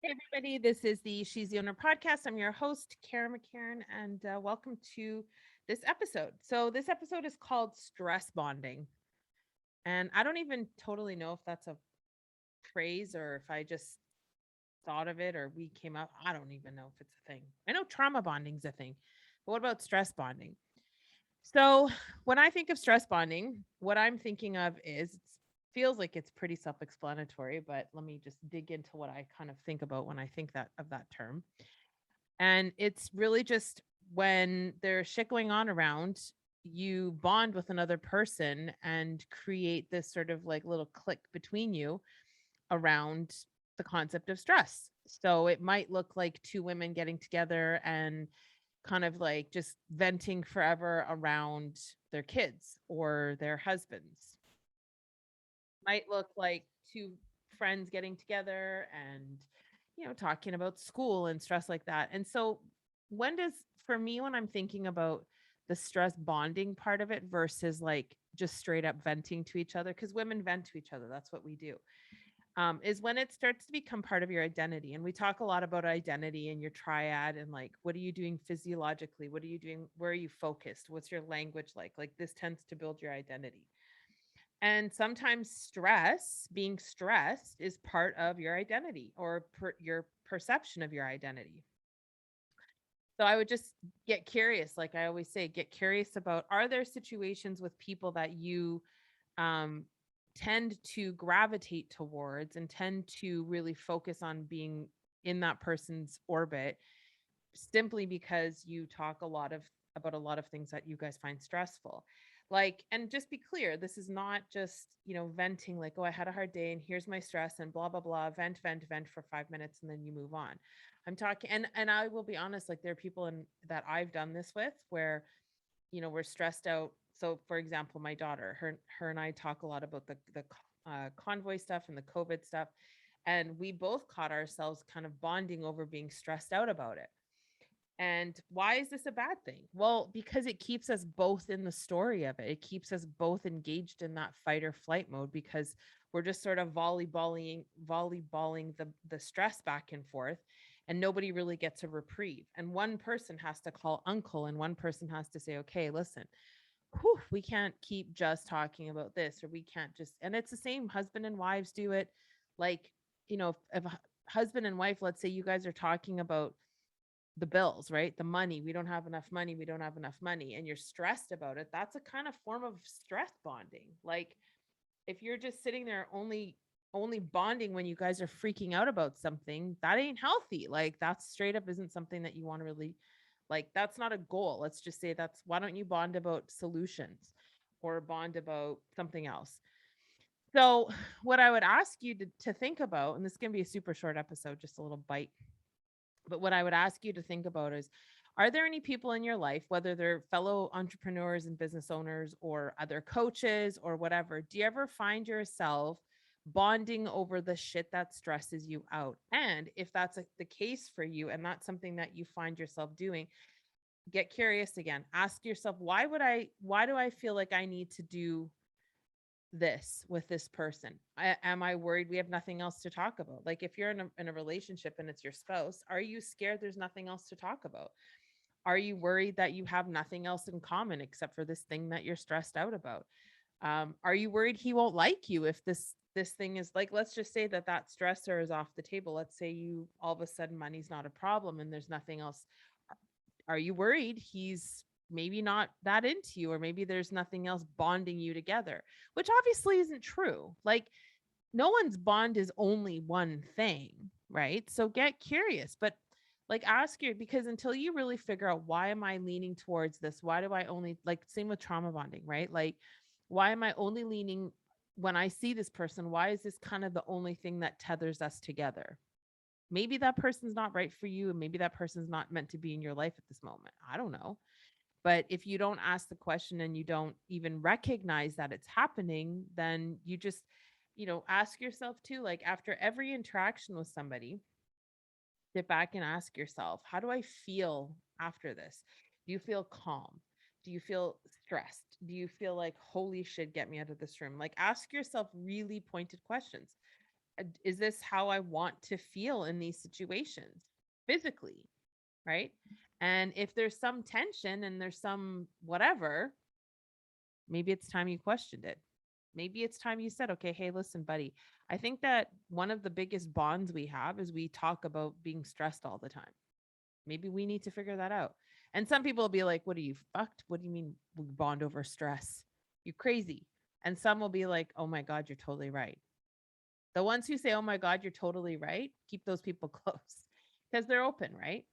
Hey, everybody. This is the She's the Owner podcast. I'm your host, Karen McCarran, and welcome to this episode. So, this episode is called Stress Bonding. And I don't even totally know if that's a phrase or if I just thought of it or we came up. I don't even know if it's a thing. I know trauma bonding's a thing, but what about stress bonding? So, when I think of stress bonding, what I'm thinking of is feels like it's pretty self-explanatory, but let me just dig into what I kind of think about when I think that of that term. And it's really just when there's shit going on around, you bond with another person and create this sort of like little click between you around the concept of stress. So it might look like two women getting together and kind of like just venting forever around their kids or their husbands. Might look like two friends getting together and talking about school and stress like that. And so when does for me when I'm thinking about the stress bonding part of it versus like just straight up venting to each other, because women vent to each other, that's what we do, is when it starts to become part of your identity. And we talk a lot about identity and your triad and like, what are you doing physiologically? What are you doing? Where are you focused? What's your language like? Like, this tends to build your identity. And sometimes stress, being stressed, is part of your identity or your perception of your identity. So I would just get curious. Like I always say, get curious about, are there situations with people that you um, tend to gravitate towards and tend to really focus on being in that person's orbit simply because you talk a lot of about a lot of things that you guys find stressful. Like, and just be clear, this is not just, venting like, oh, I had a hard day and here's my stress and blah blah blah, vent for 5 minutes and then you move on. I'm talking, and I will be honest, like there are people in that I've done this with where, we're stressed out. So for example, my daughter, her and I talk a lot about the convoy stuff and the COVID stuff, and we both caught ourselves kind of bonding over being stressed out about it. And why is this a bad thing? Well, because it keeps us both in the story of it. It keeps us both engaged in that fight or flight mode because we're just sort of volleyballing the stress back and forth, and nobody really gets a reprieve. And one person has to call uncle and one person has to say, "Okay, listen. Whew, we can't keep just talking about this, or we can't just," and it's the same, husband and wives do it. Like, if a husband and wife, let's say you guys are talking about the bills, right? The money, we don't have enough money, we don't have enough money, and you're stressed about it. That's a kind of form of stress bonding. Like, if you're just sitting there only bonding when you guys are freaking out about something, that ain't healthy. Like, that's straight up isn't something that you want to really, like, that's not a goal. Let's just say that's, why don't you bond about solutions or bond about something else? So what I would ask you to think about, and this is going to be a super short episode, just a little bite, but what I would ask you to think about is, are there any people in your life, whether they're fellow entrepreneurs and business owners or other coaches or whatever, do you ever find yourself bonding over the shit that stresses you out? And if that's the case for you and that's something that you find yourself doing, get curious again. Ask yourself, why do I feel like I need to do this with this person? Am I worried we have nothing else to talk about? Like, if you're in a relationship and it's your spouse, are you scared there's nothing else to talk about? Are you worried that you have nothing else in common except for this thing that you're stressed out about? Are you worried he won't like you if this thing is like, let's just say that stressor is off the table. Let's say you all of a sudden money's not a problem and there's nothing else. Are you worried he's maybe not that into you, or maybe there's nothing else bonding you together, which obviously isn't true. Like, no one's bond is only one thing, right? So get curious, but like ask you, because until you really figure out, why am I leaning towards this? Why do I only, like, same with trauma bonding, right? Like, why am I only leaning when I see this person? Why is this kind of the only thing that tethers us together? Maybe that person's not right for you, and maybe that person's not meant to be in your life at this moment. I don't know. But if you don't ask the question and you don't even recognize that it's happening, then you just, ask yourself too, like after every interaction with somebody, sit back and ask yourself, how do I feel after this? Do you feel calm? Do you feel stressed? Do you feel like, holy shit, get me out of this room? Like, ask yourself really pointed questions. Is this how I want to feel in these situations physically? Right. And if there's some tension and there's some whatever, maybe it's time you questioned it. Maybe it's time you said, okay, hey, listen, buddy, I think that one of the biggest bonds we have is we talk about being stressed all the time. Maybe we need to figure that out. And some people will be like, what are you fucked? What do you mean we bond over stress? You crazy. And some will be like, oh my God, you're totally right. The ones who say, oh my God, you're totally right, keep those people close because they're open, right?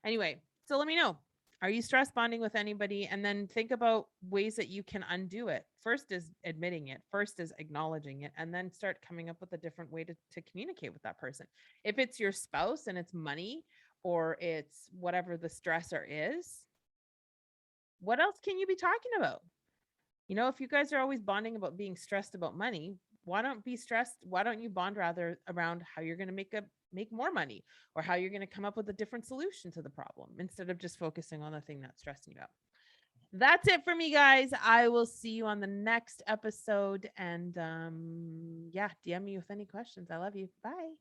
Anyway, so let me know. Are you stress bonding with anybody? And then think about ways that you can undo it. First is admitting it, first is acknowledging it, and then start coming up with a different way to communicate with that person. If it's your spouse and it's money or it's whatever the stressor is, what else can you be talking about? If you guys are always bonding about being stressed about money, why don't be stressed? Why don't you bond rather around how you're going to make more money or how you're going to come up with a different solution to the problem instead of just focusing on the thing that's stressing you out? That's it for me, guys. I will see you on the next episode. And yeah, DM me with any questions. I love you. Bye.